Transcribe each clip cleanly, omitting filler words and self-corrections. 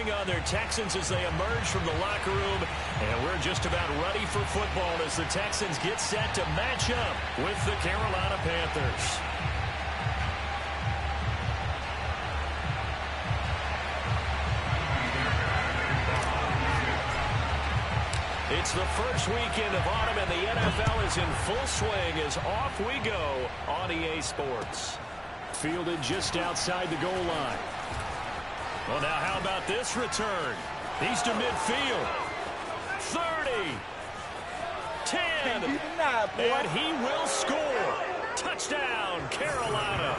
cheering on their Texans as they emerge from the locker room. And we're just about ready for football as the Texans get set to match up with the Carolina Panthers. It's the first weekend of autumn, and the NFL is in full swing as off we go on EA Sports. Fielded just outside the goal line. Well, now how about this return? He's to midfield. 30. 10. And he will score. Touchdown, Carolina.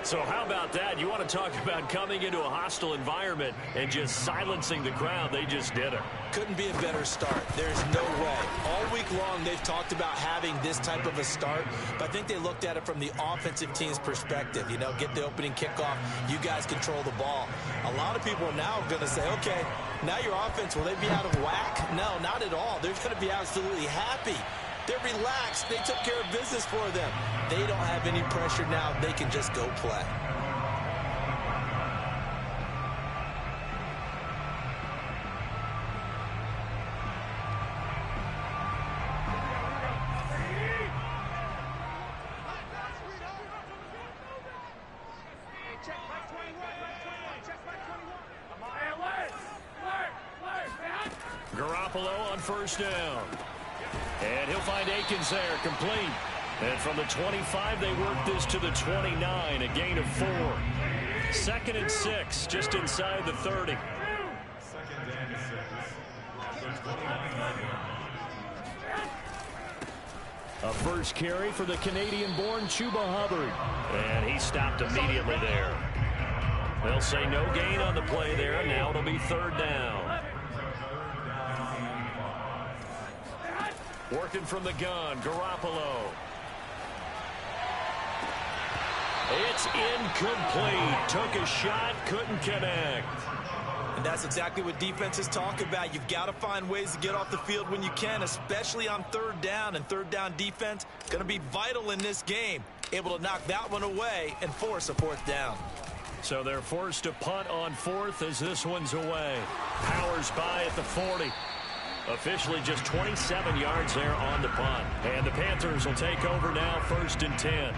So how about that? You want to talk about coming into a hostile environment and just silencing the crowd. They just did it. Couldn't be a better start. There's no way. All week long they've talked about having this type of a start, but I think they looked at it from the offensive team's perspective. You know, get the opening kickoff. You guys control the ball. A lot of people are now going to say, okay, now your offense, will they be out of whack? No, not at all. They're going to be absolutely happy. They're relaxed. They took care of business for them. They don't have any pressure now. They can just go play. Garoppolo on first down. And he'll find Akins there, complete. And from the 25, they work this to the 29, a gain of 4. 2nd and 6, just inside the 30. A first carry for the Canadian-born Chuba Hubbard. And he stopped immediately there. They'll say no gain on the play there. Now it'll be 3rd down. Working from the gun, Garoppolo. It's incomplete. Took a shot, couldn't connect. And that's exactly what defenses talk about. You've got to find ways to get off the field when you can, especially on 3rd down. And 3rd down defense going to be vital in this game. Able to knock that one away and force a 4th down. So they're forced to punt on 4th as this one's away. Powers by at the 40. Officially just 27 yards there on the punt. And the Panthers will take over now, 1st and 10.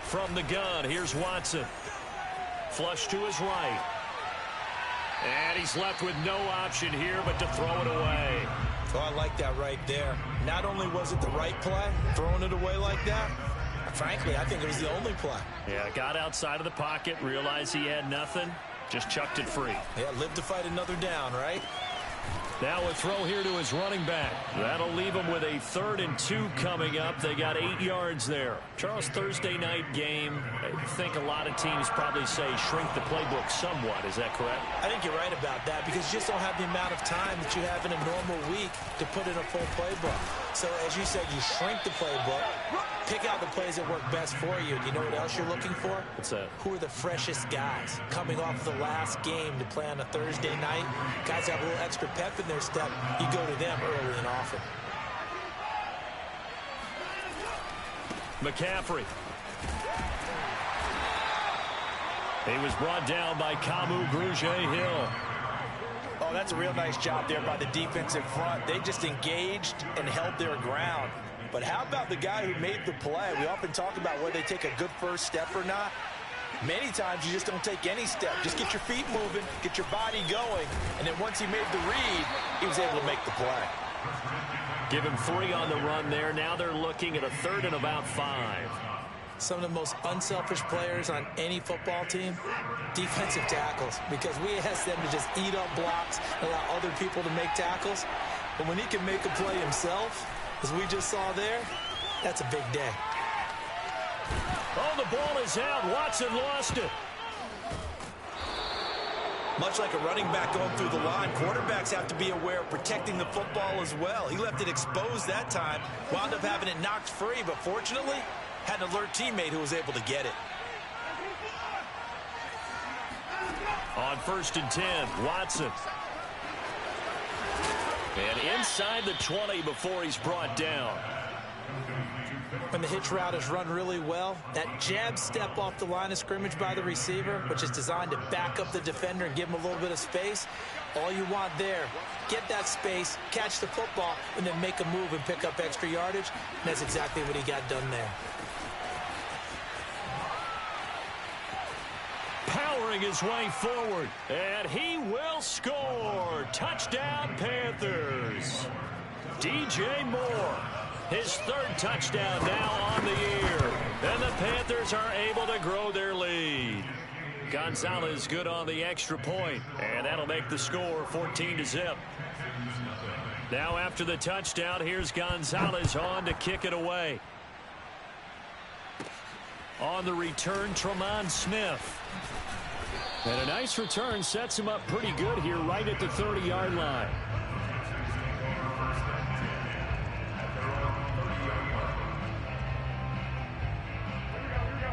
From the gun, here's Watson. Flush to his right. And he's left with no option here but to throw it away. Oh, I like that right there. Not only was it the right play, throwing it away like that, frankly, I think it was the only play. Yeah, got outside of the pocket, realized he had nothing, just chucked it free. Yeah, live to fight another down, right? Now a throw here to his running back. That'll leave him with a 3rd and 2 coming up. They got 8 yards there. Charles, Thursday night game, I think a lot of teams probably say shrink the playbook somewhat. Is that correct? I think you're right about that because you just don't have the amount of time that you have in a normal week to put in a full playbook. So as you said, you shrink the playbook, pick out the plays that work best for you. And you know what else you're looking for? What's that? Who are the freshest guys coming off the last game to play on a Thursday night? Guys have a little extra pep in their step. You go to them early and often. McCaffrey. He was brought down by Kamu Grugier-Hill. Oh, that's a real nice job there by the defensive front. They just engaged and held their ground. But how about the guy who made the play? We often talk about whether they take a good first step or not. Many times you just don't take any step. Just get your feet moving, get your body going, and then once he made the read, he was able to make the play. Give him 3 on the run there. Now they're looking at a 3rd and about 5. Some of the most unselfish players on any football team, defensive tackles, because we ask them to just eat up blocks, allow other people to make tackles. But when he can make a play himself, as we just saw there, that's a big day. Oh, the ball is out. Watson lost it. Much like a running back going through the line, quarterbacks have to be aware of protecting the football as well. He left it exposed that time, wound up having it knocked free, but fortunately, had an alert teammate who was able to get it. On 1st and 10, Watson. And inside the 20 before he's brought down. When the hitch route is run really well, that jab step off the line of scrimmage by the receiver, which is designed to back up the defender and give him a little bit of space, all you want there, get that space, catch the football, and then make a move and pick up extra yardage. And that's exactly what he got done there. Powering his way forward, and he will score. Touchdown, Panthers. DJ Moore, his 3rd touchdown now on the year. And the Panthers are able to grow their lead. Gonzalez good on the extra point, and that'll make the score 14-0. Now after the touchdown, here's Gonzalez on to kick it away. On the return, Tremont Smith. And a nice return sets him up pretty good here right at the 30-yard line.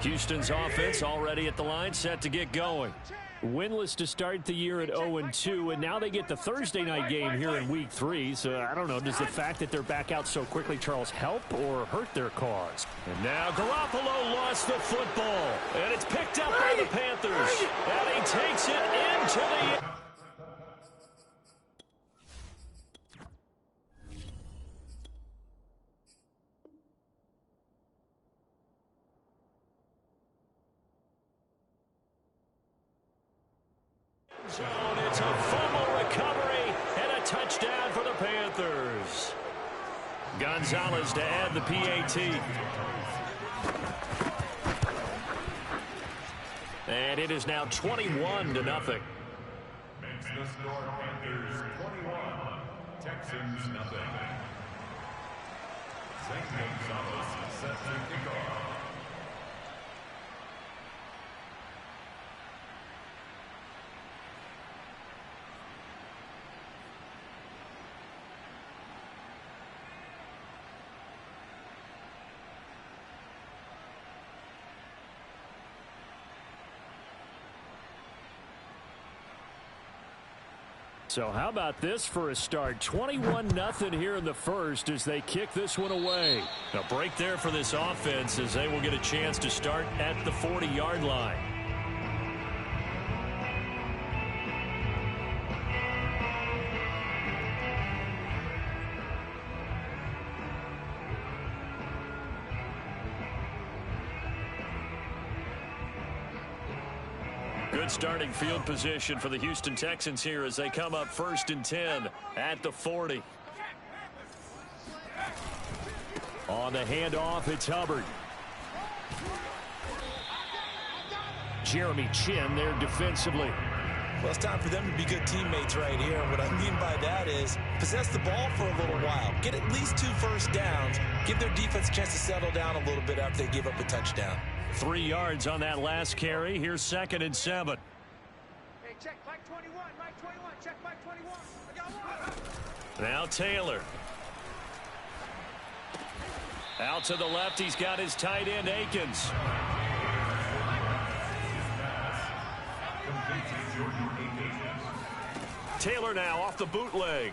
Houston's offense already at the line, set to get going. Winless to start the year at 0-2, and now they get the Thursday night game here in Week 3. So I don't know, does the fact that they're back out so quickly, Charles, help or hurt their cause? And now Garoppolo lost the football, and it's picked up by the Panthers. And he takes it into the... It's a fumble recovery and a touchdown for the Panthers. Gonzalez to add the PAT. And it is now 21-0. Makes the score Panthers 21, Texans 0. Zane Gonzalez set to kick off. So how about this for a start? 21-0 here in the first as they kick this one away. A break there for this offense as they will get a chance to start at the 40-yard line. Good starting field position for the Houston Texans here as they come up 1st and 10 at the 40. On the handoff, it's Hubbard. Jeremy Chin there defensively. Well, it's time for them to be good teammates right here. And what I mean by that is possess the ball for a little while. Get at least 2 first downs. Give their defense a chance to settle down a little bit after they give up a touchdown. 3 yards on that last carry. Here's 2nd and 7. Hey, check Mike 21. Mike 21. Check Mike 21. I got one. Now Taylor. Out to the left. He's got his tight end, Akins. Taylor now off the bootleg.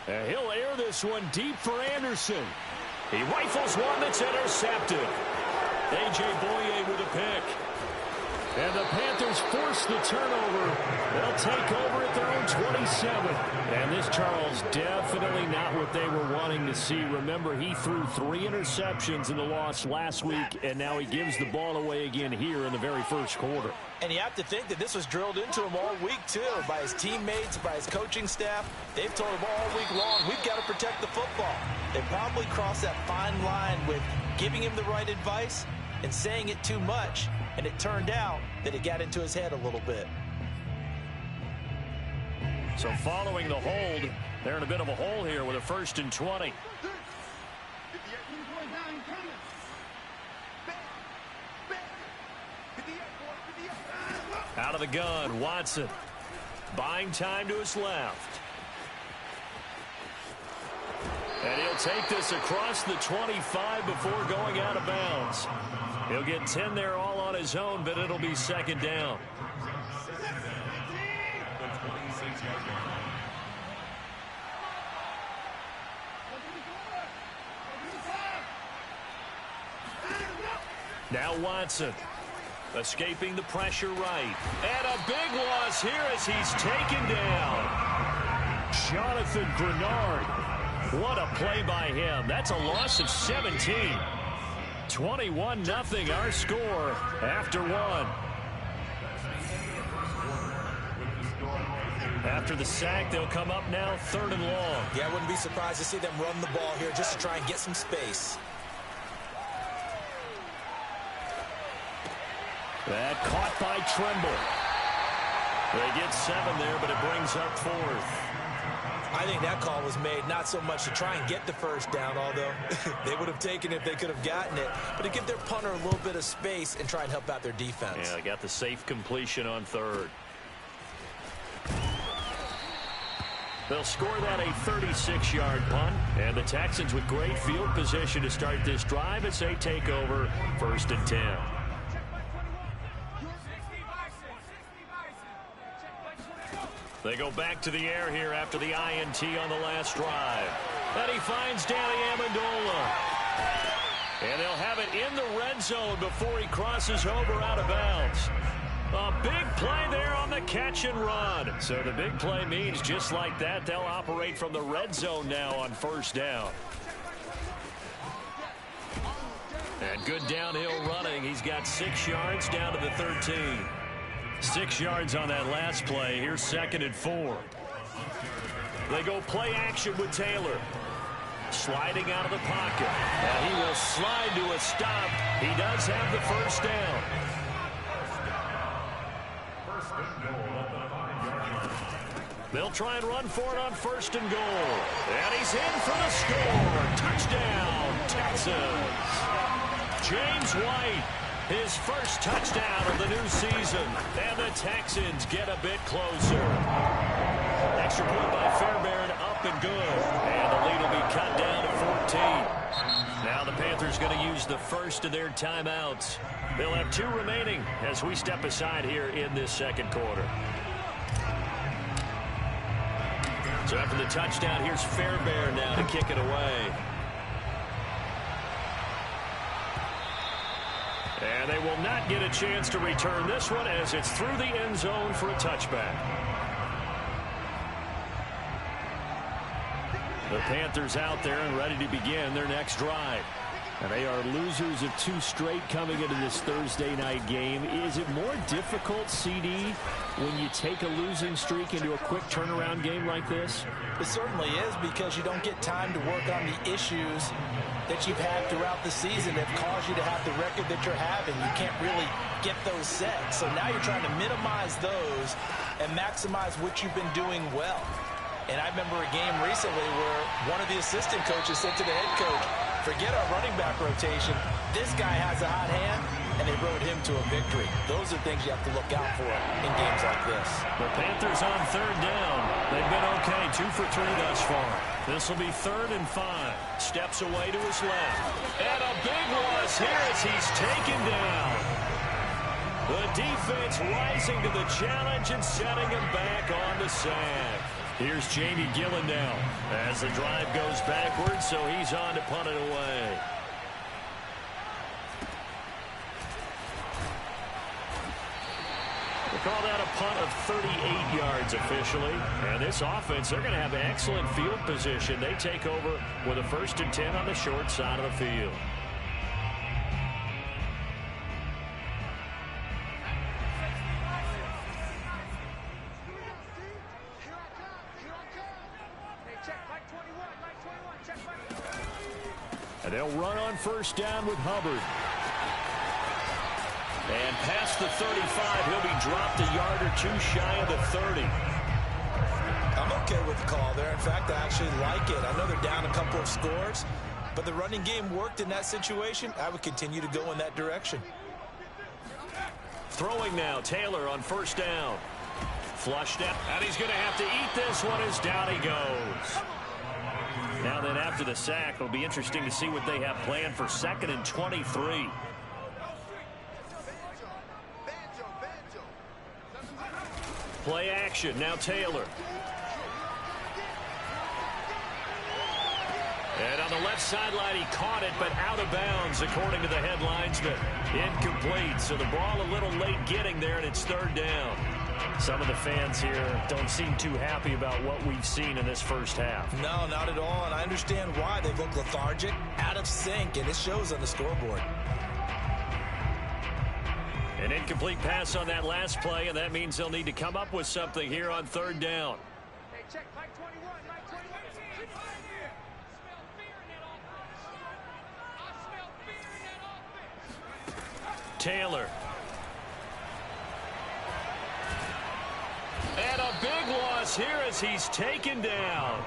And he'll air this one deep for Anderson. He rifles one that's intercepted. A.J. Boye with a pick. And the Panthers force the turnover. They'll take over at their own 27. And this, Charles, definitely not what they were wanting to see. Remember, he threw 3 interceptions in the loss last week, and now he gives the ball away again here in the very first quarter. And you have to think that this was drilled into him all week, too, by his teammates, by his coaching staff. They've told him all week long, we've got to protect the football. They probably crossed that fine line with giving him the right advice and saying it too much, and it turned out that it got into his head a little bit. So following the hold, they're in a bit of a hole here with a 1st and 20. Out of the gun, Watson. Buying time to his left. And he'll take this across the 25 before going out of bounds. He'll get 10 there all on his own, but it'll be second down. Now Watson, escaping the pressure right. And a big loss here as he's taken down. Jonathan Grenard. What a play by him. That's a loss of 17. 21-0 our score after one. After the sack, they'll come up now 3rd and long. Yeah, I wouldn't be surprised to see them run the ball here just to try and get some space. That caught by Tremble. They get 7 there, but it brings up 4th. I think that call was made not so much to try and get the first down, although they would have taken it if they could have gotten it, but to give their punter a little bit of space and try and help out their defense. Yeah, they got the safe completion on 3rd. They'll score that a 36-yard punt, and the Texans with great field position to start this drive as they take over 1st and 10. They go back to the air here after the INT on the last drive. And he finds Danny Amendola. And they'll have it in the red zone before he crosses over out of bounds. A big play there on the catch and run. So the big play means just like that, they'll operate from the red zone now on 1st down. And good downhill running. He's got 6 yards down to the 13. 6 yards on that last play. Here's 2nd and 4. They go play action with Taylor. Sliding out of the pocket. And he will slide to a stop. He does have the 1st down. They'll try and run for it on 1st and goal. And he's in for the score. Touchdown, Texans. James White, his first touchdown of the new season. And the Texans get a bit closer. Extra point by Fairbairn, up and good. And the lead will be cut down to 14. Now the Panthers going to use the first of their timeouts. They'll have 2 remaining as we step aside here in this 2nd quarter. So after the touchdown, here's Fairbairn now to kick it away. And they will not get a chance to return this one as it's through the end zone for a touchback. The Panthers out there and ready to begin their next drive. And they are losers of 2 straight coming into this Thursday night game. Is it more difficult, CD, when you take a losing streak into a quick turnaround game like this? It certainly is, because you don't get time to work on the issues that you've had throughout the season that caused you to have the record that you're having. You can't really get those set. So now you're trying to minimize those and maximize what you've been doing well. And I remember a game recently where one of the assistant coaches said to the head coach, forget our running back rotation. This guy has a hot hand, and they rode him to a victory. Those are things you have to look out for in games like this. The Panthers on 3rd down. They've been okay, 2 for 3 thus far. This will be 3rd and 5. Steps away to his left. And a big loss here as he's taken down. The defense rising to the challenge and setting him back on the sack. Here's Jamie Gillen now as the drive goes backwards, so he's on to punt it away. They call that a punt of 38 yards officially. And this offense, they're going to have excellent field position. They take over with a 1st and 10 on the short side of the field. And they'll run on 1st down with Hubbard. And past the 35, he'll be dropped a yard or 2 shy of the 30. I'm okay with the call there. In fact, I actually like it. I know they're down a couple of scores, but the running game worked in that situation. I would continue to go in that direction. Throwing now, Taylor on 1st down. Flushed out, and he's going to have to eat this one as down he goes. Now then, after the sack, it'll be interesting to see what they have planned for 2nd and 23. Play action. Now Taylor. And on the left sideline, he caught it, but out of bounds, according to the headlines. But incomplete. So the ball a little late getting there, and it's third down. Some of the fans here don't seem too happy about what we've seen in this first half. No, not at all, and I understand why. They look lethargic, out of sync, and it shows on the scoreboard. An incomplete pass on that last play, and that means they'll need to come up with something here on third down. Hey, check Mike 21, Mike 21. Taylor. And a big loss here as he's taken down.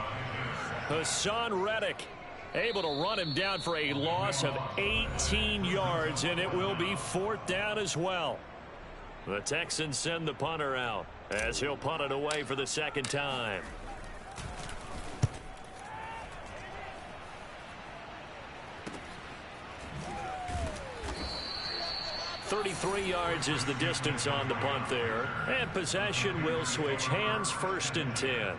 Hassan Reddick able to run him down for a loss of 18 yards, and it will be fourth down as well. The Texans send the punter out as he'll punt it away for the second time. 33 yards is the distance on the punt there. And possession will switch hands, first and 10.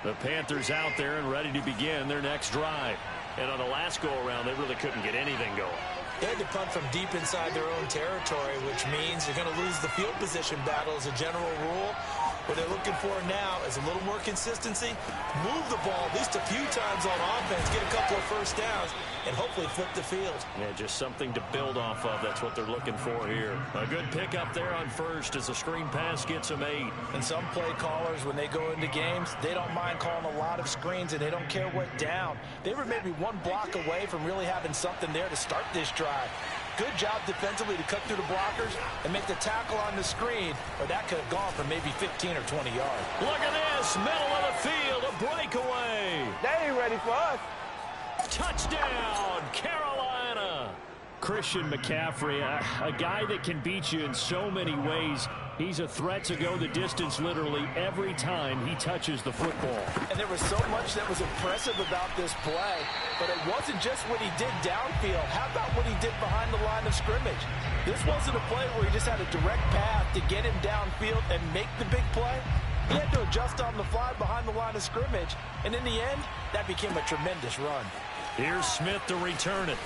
The Panthers out there and ready to begin their next drive. And on the last go-around, they really couldn't get anything going. They had to punt from deep inside their own territory, which means they're going to lose the field position battle as a general rule. What they're looking for now is a little more consistency, move the ball at least a few times on offense, get a couple of first downs, and hopefully flip the field. Yeah, just something to build off of. That's what they're looking for here. A good pickup there on first as the screen pass gets them 8. And some play callers, when they go into games, they don't mind calling a lot of screens, and they don't care what down. They were maybe one block away from really having something there to start this drive. Good job defensively to cut through the blockers and make the tackle on the screen, or that could have gone for maybe 15 or 20 yards. Look at this, middle of the field, a breakaway. They ain't ready for us. Touchdown, Carolina. Christian McCaffrey, a guy that can beat you in so many ways. He's a threat to go the distance literally every time he touches the football. And there was so much that was impressive about this play, but it wasn't just what he did downfield. How about what he did behind the line of scrimmage? This wasn't a play where he just had a direct path to get him downfield and make the big play. He had to adjust on the fly behind the line of scrimmage, and in the end, that became a tremendous run. Here's Smith to return it.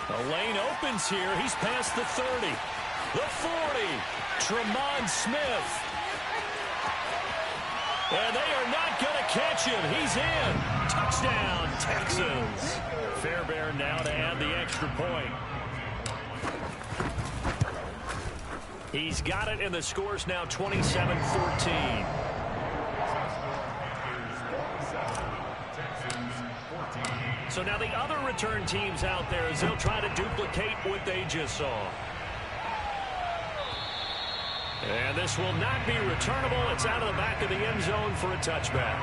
The lane opens here. He's past the 30, the 40. Tremont Smith. And they are not going to catch him. He's in. Touchdown, Texans. Fairbairn now to add the extra point. He's got it, and the score's now 27-14. So now the other return teams out there as they'll try to duplicate what they just saw. And this will not be returnable. It's out of the back of the end zone for a touchback.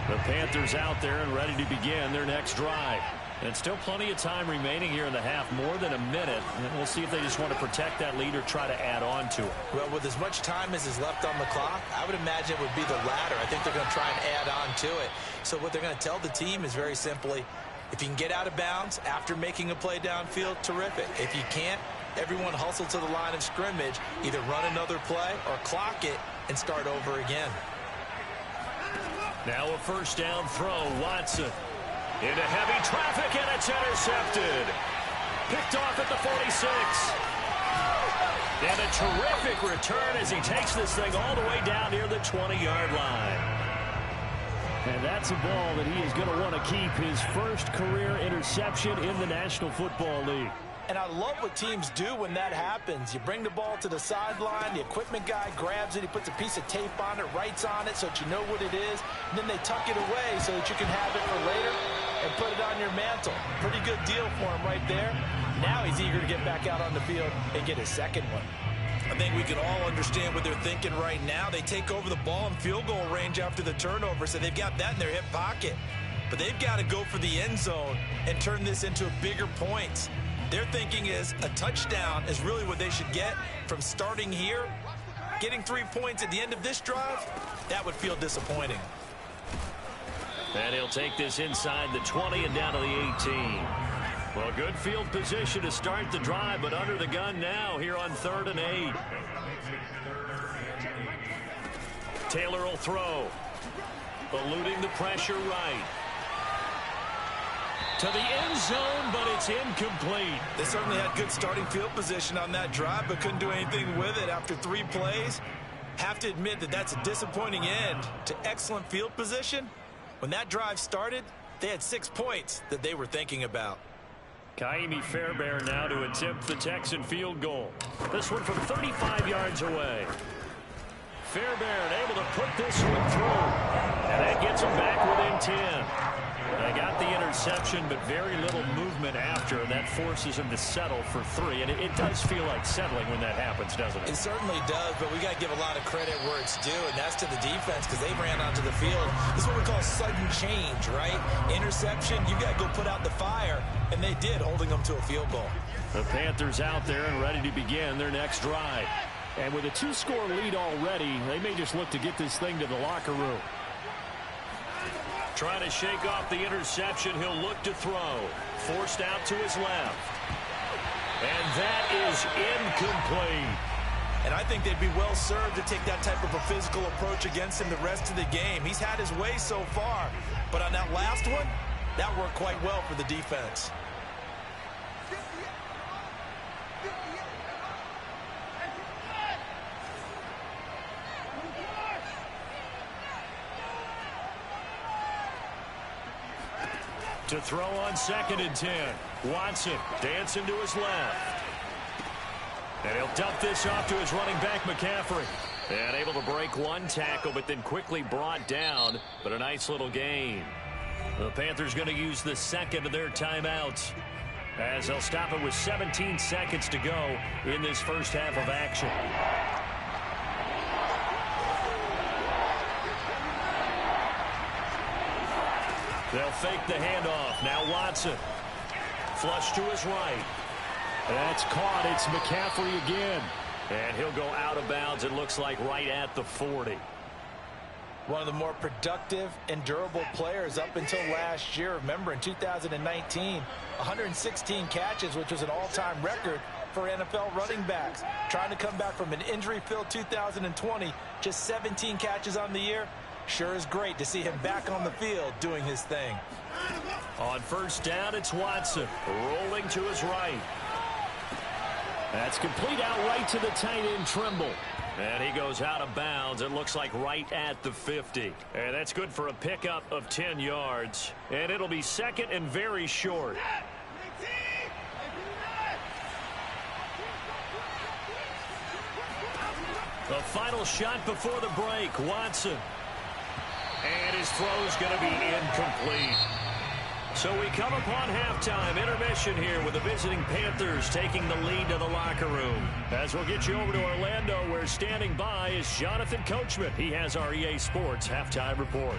The Panthers out there and ready to begin their next drive. And still plenty of time remaining here in the half, more than a minute. And we'll see if they just want to protect that lead or try to add on to it. Well, with as much time as is left on the clock, I would imagine it would be the latter. I think they're going to try and add on to it. So what they're going to tell the team is very simply, if you can get out of bounds after making a play downfield, terrific. If you can't, everyone hustle to the line of scrimmage, either run another play or clock it and start over again. Now a first down throw, Watson. Into heavy traffic, and it's intercepted. Picked off at the 46. And a terrific return as he takes this thing all the way down near the 20-yard line. And that's a ball that he is going to want to keep, his first career interception in the National Football League. And I love what teams do when that happens. You bring the ball to the sideline, the equipment guy grabs it, he puts a piece of tape on it, writes on it so that you know what it is, and then they tuck it away so that you can have it for later and put it on your mantle. Pretty good deal for him right there. Now he's eager to get back out on the field and get his second one. I think we can all understand what they're thinking right now. They take over the ball in field goal range after the turnover, so they've got that in their hip pocket. But they've got to go for the end zone and turn this into bigger points. Their thinking is a touchdown is really what they should get, from starting here, getting 3 points at the end of this drive, that would feel disappointing. And he'll take this inside the 20 and down to the 18. Well, good field position to start the drive, but under the gun now here on 3rd and 8. Taylor will throw. Eluding the pressure right. To the end zone, but it's incomplete. They certainly had good starting field position on that drive, but couldn't do anything with it after 3 plays. Have to admit that that's a disappointing end to excellent field position. When that drive started, they had 6 points that they were thinking about. Kaimi Fairbairn now to attempt the Texan field goal. This one from 35 yards away. Fairbairn able to put this one through. And that gets them back within 10. They got the interception, but very little movement after. That forces him to settle for 3. And it does feel like settling when that happens, doesn't it? It certainly does, but we got to give a lot of credit where it's due, and that's to the defense because they ran onto the field. This is what we call sudden change, right? Interception, you got to go put out the fire, and they did, holding them to a field goal. The Panthers out there and ready to begin their next drive. And with a 2-score lead already, they may just look to get this thing to the locker room. Trying to shake off the interception. He'll look to throw. Forced out to his left. And that is incomplete. And I think they'd be well served to take that type of a physical approach against him the rest of the game. He's had his way so far. But on that last one, that worked quite well for the defense. To throw on 2nd and 10. Watson dancing to his left. And he'll dump this off to his running back, McCaffrey. And able to break 1 tackle, but then quickly brought down. But a nice little gain. The Panthers going to use the 2nd of their timeouts, as they'll stop it with 17 seconds to go in this first half of action. They'll fake the handoff. Now Watson. Flush to his right. That's caught. It's McCaffrey again. And he'll go out of bounds, it looks like, right at the 40. One of the more productive and durable players up until last year. Remember, in 2019, 116 catches, which was an all-time record for NFL running backs. Trying to come back from an injury-filled 2020, just 17 catches on the year. Sure is great to see him back on the field doing his thing. On 1st down, it's Watson rolling to his right. That's complete out right to the tight end, Trimble. And he goes out of bounds. It looks like right at the 50. And that's good for a pickup of 10 yards. And it'll be 2nd and very short. The final shot before the break, Watson. And his throw's going to be incomplete. So we come upon halftime, intermission here with the visiting Panthers taking the lead to the locker room. As we'll get you over to Orlando, where standing by is Jonathan Coachman. He has our EA Sports halftime report.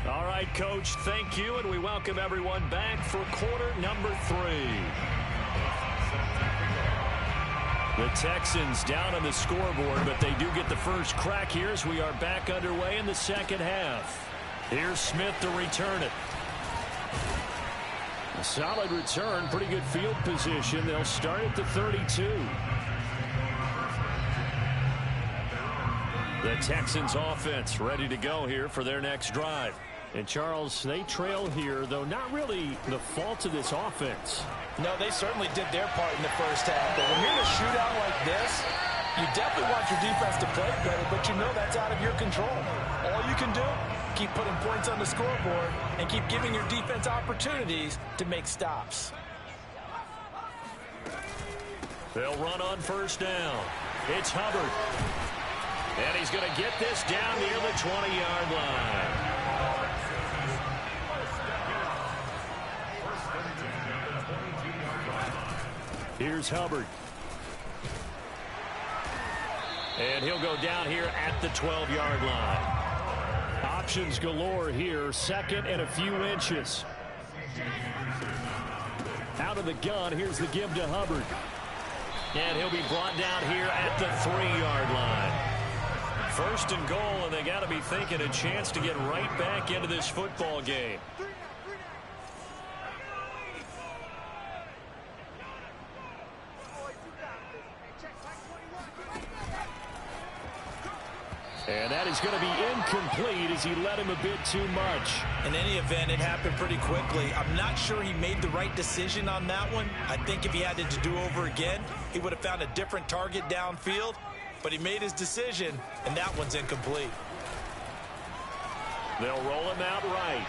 All right, Coach, thank you, and we welcome everyone back for quarter number 3. The Texans down on the scoreboard, but they do get the first crack here as we are back underway in the second half. Here's Smith to return it. A solid return, pretty good field position. They'll start at the 32. The Texans offense ready to go here for their next drive. And, Charles, they trail here, though not really the fault of this offense. No, they certainly did their part in the first half. But when you're in a shootout like this, you definitely want your defense to play better, but you know that's out of your control. All you can do, keep putting points on the scoreboard and keep giving your defense opportunities to make stops. They'll run on 1st down. It's Hubbard. And he's going to get this down near the 20-yard line. Here's Hubbard. And he'll go down here at the 12-yard line. Options galore here. Second and a few inches. Out of the gun, here's the give to Hubbard. And he'll be brought down here at the 3-yard line. First and goal, and they got to be thinking a chance to get right back into this football game. And that is going to be incomplete as he led him a bit too much. In any event, it happened pretty quickly. I'm not sure he made the right decision on that one. I think if he had to do over again, he would have found a different target downfield. But he made his decision, and that one's incomplete. They'll roll him out right.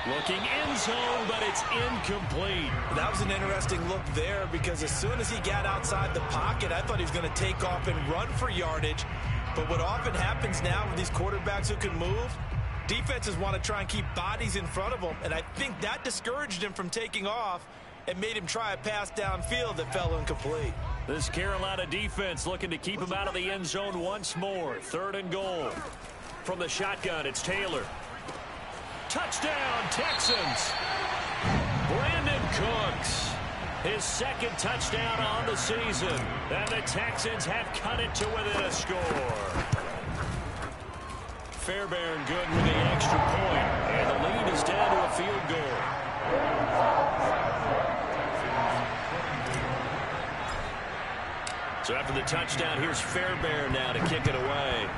Looking end zone, but it's incomplete. That was an interesting look there because as soon as he got outside the pocket, I thought he was going to take off and run for yardage. But what often happens now with these quarterbacks who can move, defenses want to try and keep bodies in front of them, and I think that discouraged him from taking off and made him try a pass downfield that fell incomplete. This Carolina defense looking to keep him out of the end zone once more. 3rd and goal. From the shotgun, it's Taylor. Touchdown, Texans. Brandon Cooks. His 2nd touchdown on the season. And the Texans have cut it to within a score. Fairbairn good with the extra point. And the lead is down to a field goal. So after the touchdown, here's Fairbairn now to kick it away.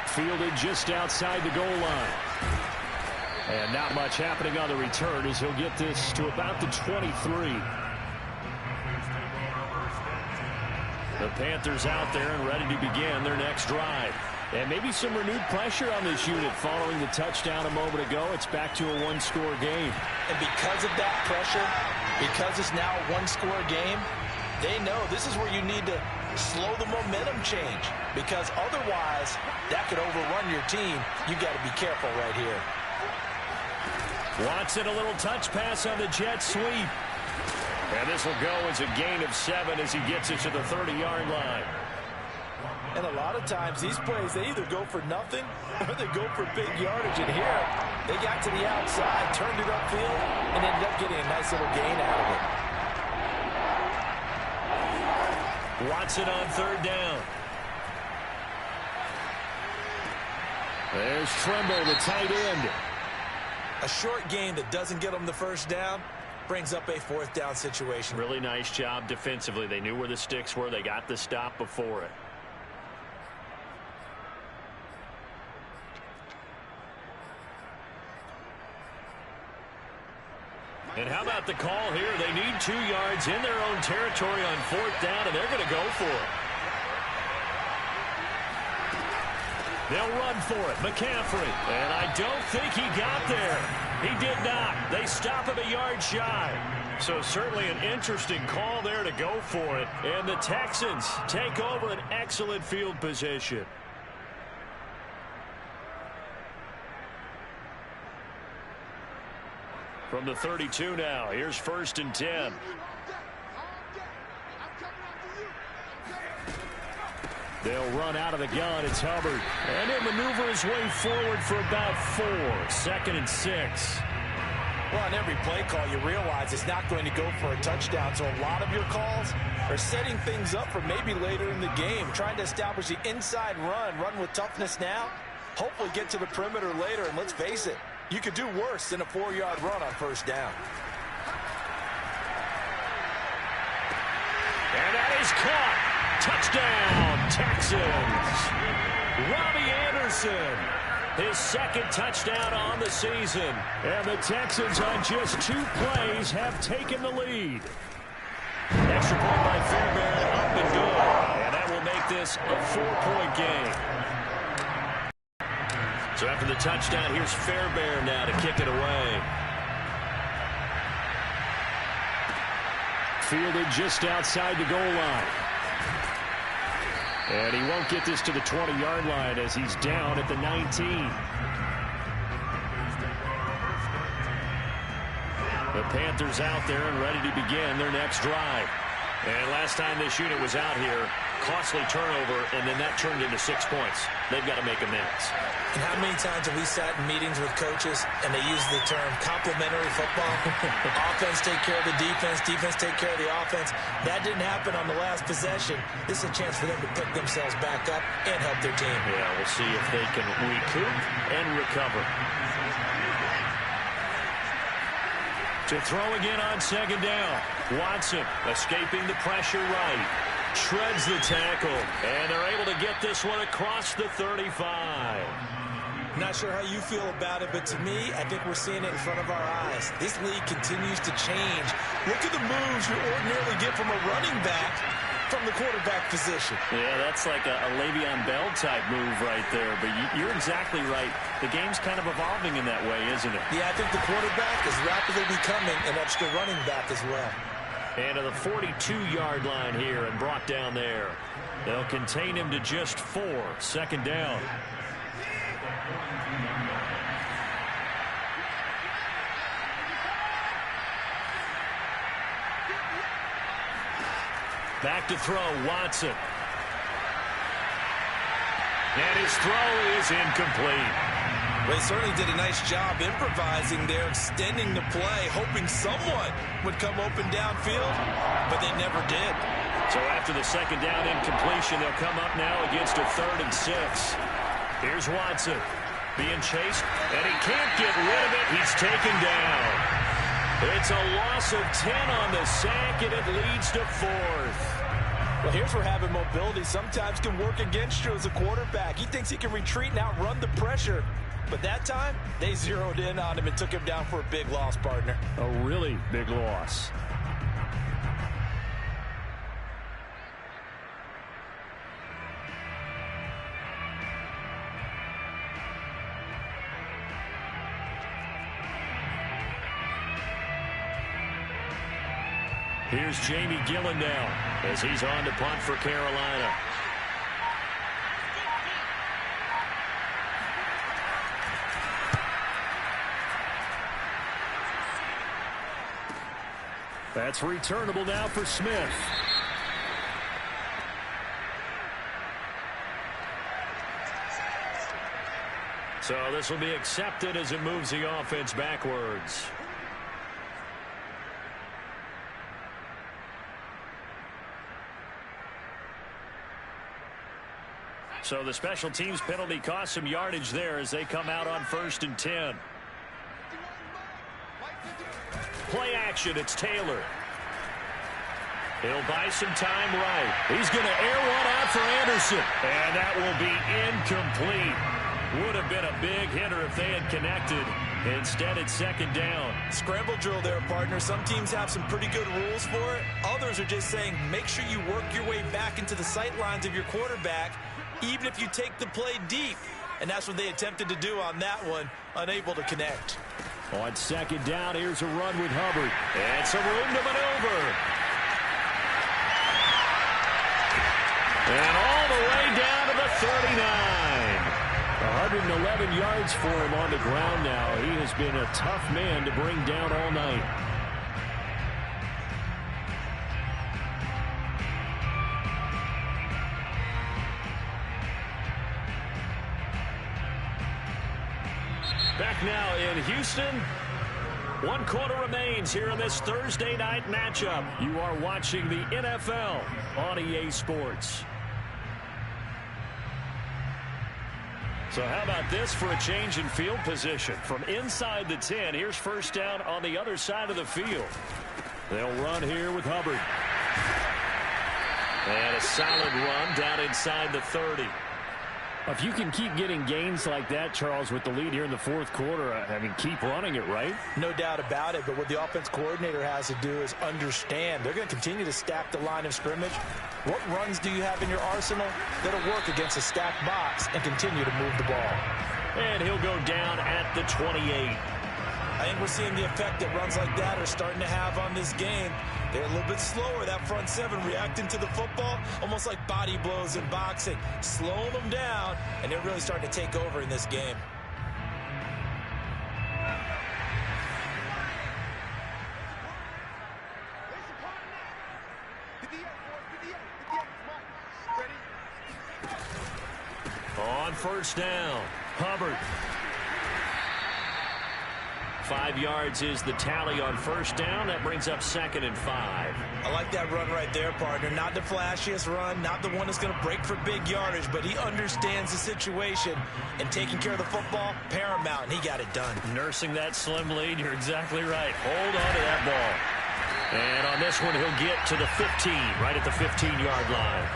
Fielded just outside the goal line. And not much happening on the return as he'll get this to about the 23. The Panthers out there and ready to begin their next drive. And maybe some renewed pressure on this unit following the touchdown a moment ago. It's back to a one-score game. And because of that pressure, because it's now a one-score game, they know this is where you need to slow the momentum change. Because otherwise, that could overrun your team. You got to be careful right here. Watson, a little touch pass on the jet sweep. And this will go as a gain of 7 as he gets it to the 30-yard line. And a lot of times these plays, they either go for nothing or they go for big yardage. And here, they got to the outside, turned it upfield, and ended up getting a nice little gain out of it. Watson on 3rd down. There's Tremble, the tight end. A short gain that doesn't get them the first down brings up a 4th down situation. Really nice job defensively. They knew where the sticks were. They got the stop before it. And how about the call here? They need 2 yards in their own territory on 4th down, and they're going to go for it. They'll run for it. McCaffrey. And I don't think he got there. He did not. They stop him a yard shy. So certainly an interesting call there to go for it. And the Texans take over an excellent field position. From the 32 now, here's 1st and 10. They'll run out of the gun. It's Hubbard. And he'll maneuver his way forward for about 4. 2nd and 6. Well, on every play call, you realize it's not going to go for a touchdown. So a lot of your calls are setting things up for maybe later in the game, trying to establish the inside run with toughness now, hopefully get to the perimeter later. And let's face it, you could do worse than a 4-yard run on 1st down. And that is caught. Touchdown, Texans. Robbie Anderson, his 2nd touchdown on the season. And the Texans on just 2 plays have taken the lead. Extra point by Fairbairn, up and good. And that will make this a 4-point game. So after the touchdown, here's Fairbairn now to kick it away. Fielded just outside the goal line. And he won't get this to the 20-yard line as he's down at the 19. The Panthers out there and ready to begin their next drive. And last time this unit was out here, costly turnover, and then that turned into 6 points. They've got to make amends. And how many times have we sat in meetings with coaches and they use the term complementary football? Offense take care of the defense, defense take care of the offense. That didn't happen on the last possession. This is a chance for them to pick themselves back up and help their team. Yeah, we'll see if they can recoup and recover. To throw again on second down. Watson escaping the pressure right. Shreds the tackle. And they're able to get this one across the 35. Not sure how you feel about it, but to me, I think we're seeing it in front of our eyes. This league continues to change. Look at the moves you ordinarily get from a running back from the quarterback position. Yeah, that's like a Le'Veon Bell type move right there. But you're exactly right. The game's kind of evolving in that way, isn't it? Yeah, I think the quarterback is rapidly becoming an extra running back as well. And to the 42-yard line here and brought down there. They'll contain him to just 4. Second down. Back to throw, Watson. And his throw is incomplete. They certainly did a nice job improvising there, extending the play, hoping someone would come open downfield, but they never did. So after the second down incompletion, they'll come up now against a 3rd and 6. Here's Watson being chased, and he can't get rid of it. He's taken down. It's a loss of 10 on the sack, and it leads to 4th. Well, here's where having mobility sometimes can work against you as a quarterback. He thinks he can retreat and outrun the pressure. But that time, they zeroed in on him and took him down for a big loss, partner. A really big loss. Here's Jamie Gillen now as he's on to punt for Carolina. That's returnable now for Smith. So this will be accepted as it moves the offense backwards. So the special teams penalty cost some yardage there as they come out on 1st and 10. Play action, it's Taylor. He'll buy some time right. He's going to air one out for Anderson. And that will be incomplete. Would have been a big hitter if they had connected. Instead, it's second down. Scramble drill there, partner. Some teams have some pretty good rules for it. Others are just saying make sure you work your way back into the sight lines of your quarterback, even if you take the play deep. And that's what they attempted to do on that one, unable to connect. On second down, here's a run with Hubbard. And some room to maneuver. And all the way down to the 39. 111 yards for him on the ground now. He has been a tough man to bring down all night. Back now in Houston. 1 quarter remains here in this Thursday night matchup. You are watching the NFL on EA Sports. So how about this for a change in field position? From inside the 10, here's first down on the other side of the field. They'll run here with Hubbard. And a solid run down inside the 30. If you can keep getting gains like that, Charles, with the lead here in the 4th quarter, I mean, keep running it, right? No doubt about it, but what the offense coordinator has to do is understand. They're going to continue to stack the line of scrimmage. What runs do you have in your arsenal that'll work against a stacked box and continue to move the ball? And he'll go down at the 28. I think we're seeing the effect that runs like that are starting to have on this game. They're a little bit slower, that front 7, reacting to the football, almost like body blows in boxing, slowing them down, and they're really starting to take over in this game. The On first down, Hubbard. 5 yards is the tally on first down. That brings up 2nd and 5. I like that run right there, partner. Not the flashiest run, not the one that's going to break for big yardage, but he understands the situation, and taking care of the football, paramount, and he got it done. Nursing that slim lead, you're exactly right. Hold on to that ball. And on this one, he'll get to the 15, right at the 15-yard line.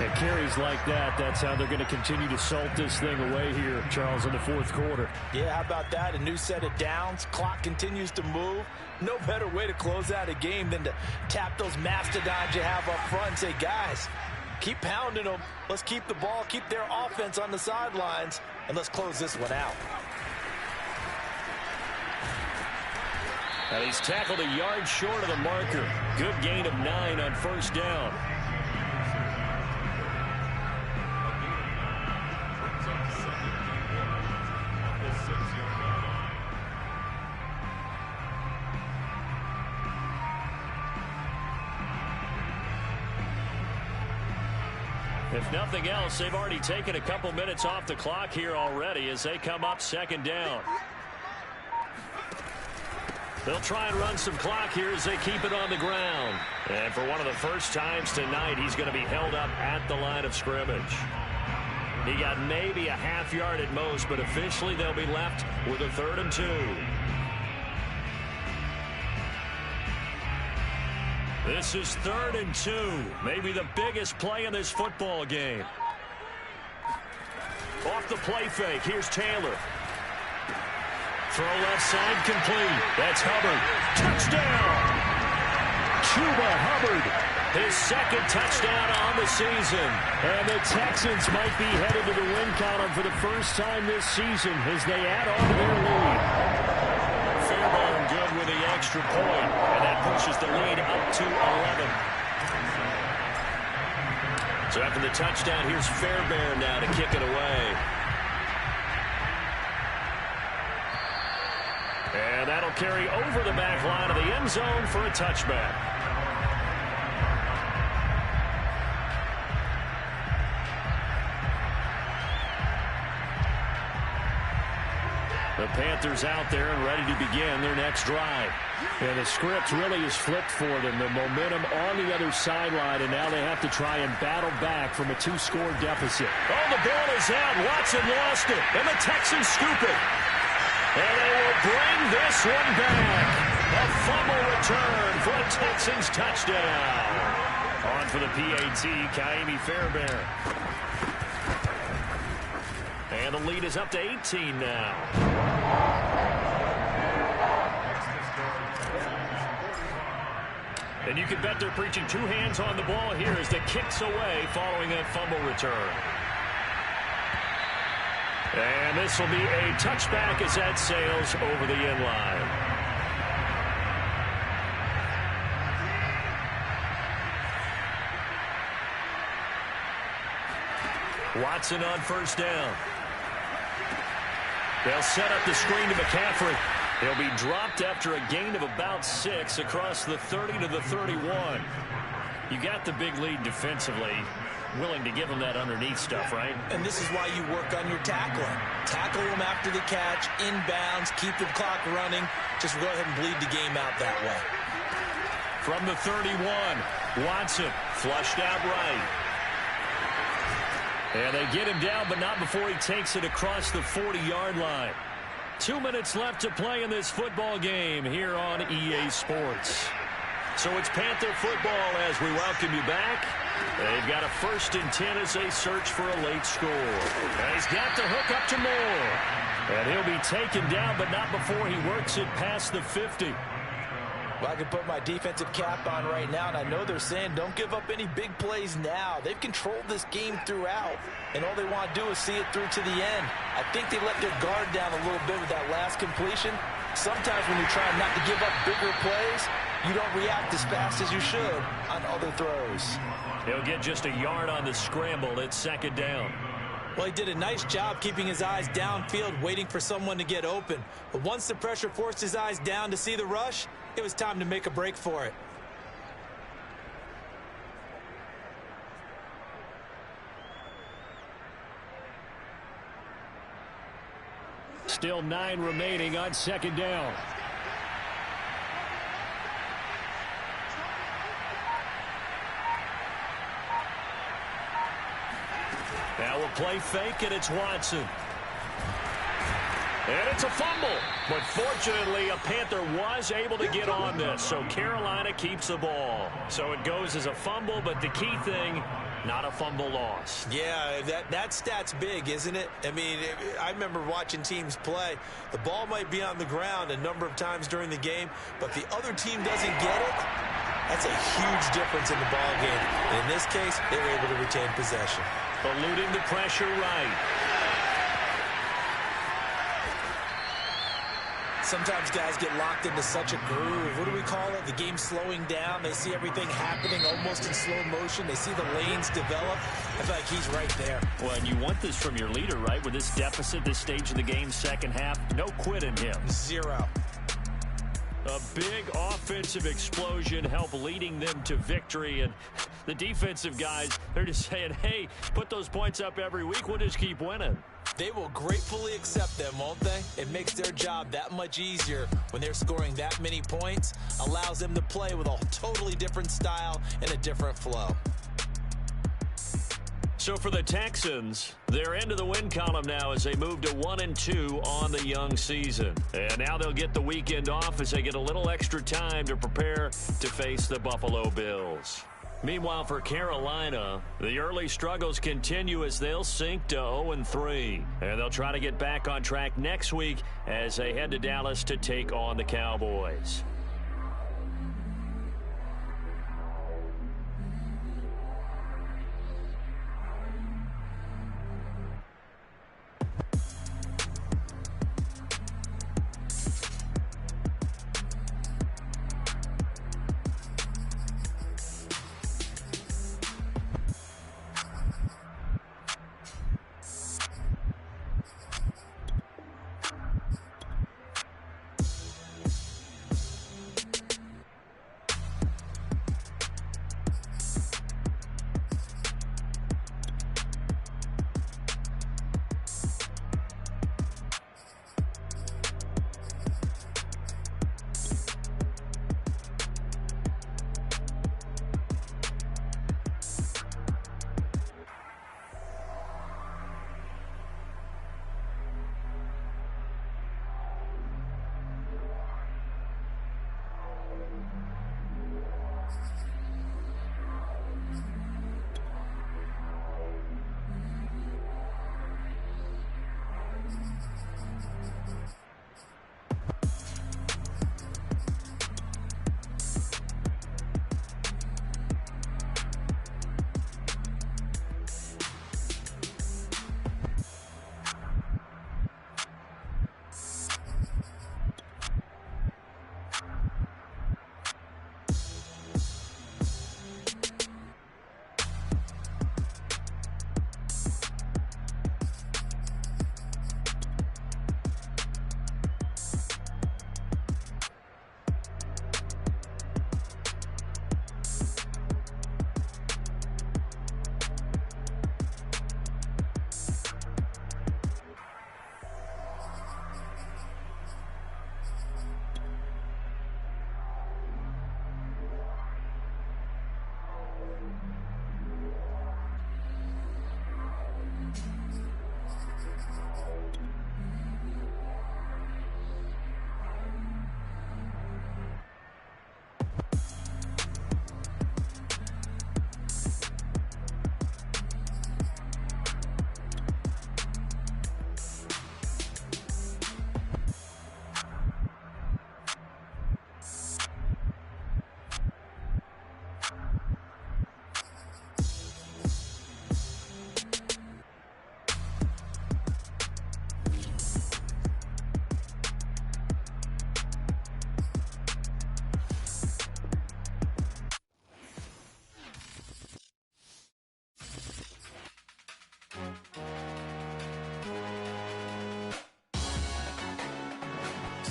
And carries like that, that's how they're going to continue to salt this thing away here, Charles, in the 4th quarter. Yeah, how about that? A new set of downs. Clock continues to move. No better way to close out a game than to tap those mastodons you have up front and say, guys, keep pounding them. Let's keep the ball, keep their offense on the sidelines, and let's close this one out. Now he's tackled a yard short of the marker. Good gain of 9 on first down. If nothing else, they've already taken a couple minutes off the clock here already as they come up 2nd down. They'll try and run some clock here as they keep it on the ground. And for one of the first times tonight, he's going to be held up at the line of scrimmage. He got maybe a half yard at most, but officially they'll be left with a 3rd and 2. This is 3rd and 2. Maybe the biggest play in this football game. Off the play fake. Here's Taylor. Throw left side complete. That's Hubbard. Touchdown! Chuba Hubbard. His 2nd touchdown on the season. And the Texans might be headed to the win column for the first time this season as they add on to their lead. Fairbairn good with the extra point, and that pushes the lead up to 11. So after the touchdown, here's Fairbairn now to kick it away. And that'll carry over the back line of the end zone for a touchback. The Panthers out there and ready to begin their next drive. And the script really is flipped for them. The momentum on the other sideline, and now they have to try and battle back from a 2-score deficit. Oh, the ball is out. Watson lost it, and the Texans scoop it. And they will bring this one back. A fumble return for a Texans touchdown. On for the PAT, Kaimi Fairbairn. And the lead is up to 18 now. And you can bet they're preaching 2 hands on the ball here as the kick's away following that fumble return. And this will be a touchback as that sails over the end line. Watson on first down. They'll set up the screen to McCaffrey. He'll be dropped after a gain of about 6 across the 30 to the 31. You got the big lead defensively. Willing to give them that underneath stuff, right? And this is why you work on your tackling. Tackle them after the catch, inbounds, keep the clock running. Just go ahead and bleed the game out that way. From the 31, Watson flushed out right. And they get him down, but not before he takes it across the 40-yard line. 2 minutes left to play in this football game here on EA Sports. So it's Panther football as we welcome you back. They've got a 1st and 10 as they search for a late score. And he's got the hook up to Moore. And he'll be taken down, but not before he works it past the 50. Well, I can put my defensive cap on right now, and I know they're saying don't give up any big plays now. They've controlled this game throughout, and all they want to do is see it through to the end. I think they let their guard down a little bit with that last completion. Sometimes when you're trying not to give up bigger plays, you don't react as fast as you should on other throws. He'll get just a yard on the scramble. It's 2nd down. Well, he did a nice job keeping his eyes downfield, waiting for someone to get open. But once the pressure forced his eyes down to see the rush, it was time to make a break for it. Still 9 remaining on second down. Now we'll play fake, and it's Watson. And it's a fumble. But fortunately, a Panther was able to get on this, so Carolina keeps the ball. So it goes as a fumble, but the key thing, not a fumble loss. Yeah, that stat's big, isn't it? I mean, I remember watching teams play. The ball might be on the ground a number of times during the game, but the other team doesn't get it. That's a huge difference in the ball game. And in this case, they were able to retain possession. Eluding the pressure right. Sometimes guys get locked into such a groove. What do we call it? The game slowing down. They see everything happening almost in slow motion. They see the lanes develop. I feel like he's right there. Well, and you want this from your leader, right? With this deficit, this stage of the game, second half, no quit in him. 0. A big offensive explosion helped leading them to victory. And the defensive guys, they're just saying, hey, put those points up every week. We'll just keep winning. They will gratefully accept them, won't they? It makes their job that much easier when they're scoring that many points. Allows them to play with a totally different style and a different flow. So for the Texans, they're into the win column now as they move to 1-2 on the young season. And now they'll get the weekend off as they get a little extra time to prepare to face the Buffalo Bills. Meanwhile, for Carolina, the early struggles continue as they'll sink to 0-3. And they'll try to get back on track next week as they head to Dallas to take on the Cowboys.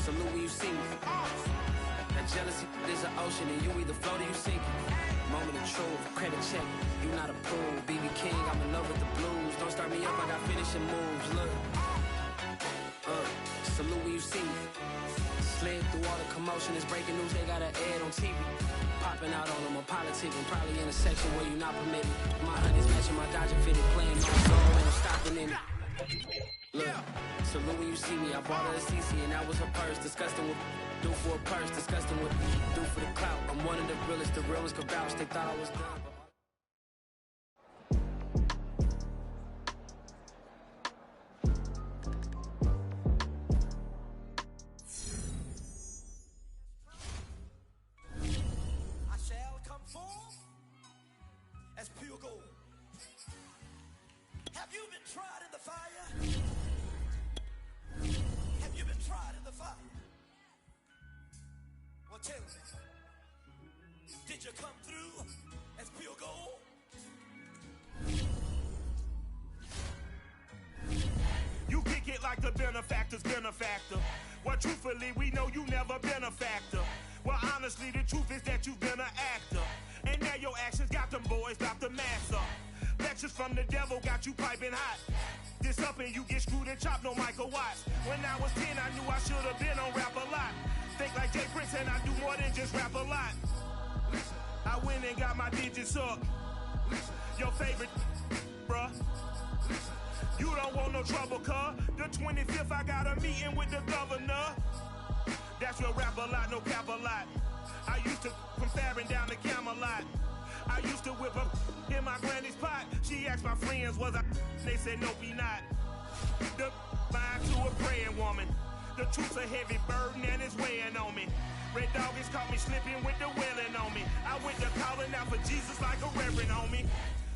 Salute when you see me. That jealousy is an ocean, and you either float or you sink. Moment of truth, credit check. You not approved. BB King, I'm in love with the blues. Don't start me up, I got finishing moves. Look. salute when you see me. Slid through all the commotion, it's breaking news, they got an ad on TV. Popping out on them, I'm politicking, probably in a section where you not permitted. My honey's matching my Dodger fitted, playing my soul, and I'm stopping in it. Look, salute when you see me, I bought her a CC, and that was her purse. Disgusting with do for a purse, disgusting with do for the clout. I'm one of the realest could vouch, they thought I was done. Have you been tried in the fire? Have you been tried in the fire? Well, tell me, did you come through as pure gold? You kick it like the benefactor's benefactor. Well, truthfully, we know you never been a factor. Well, honestly, the truth is that you've been an actor. And now your actions got them boys about to mass up. Lectures from the devil got you piping hot. This up and you get screwed and chopped, no Michael Watts. When I was 10, I knew I should have been on rap a lot. Think like Jay Prince and I do more than just rap a lot. I went and got my digits up. Your favorite, bruh. You don't want no trouble, cuz. The 25th, I got a meeting with the governor. That's your rap a lot, no cap a lot. I used to from Farron down to Camelot. I used to whip up in my granny's pot. She asked my friends, was I? They said, nope, he not. The line to a praying woman. The truth's a heavy burden and it's weighing on me. Red Dog has caught me slipping with the wailing on me. I went to calling out for Jesus like a reverend on me.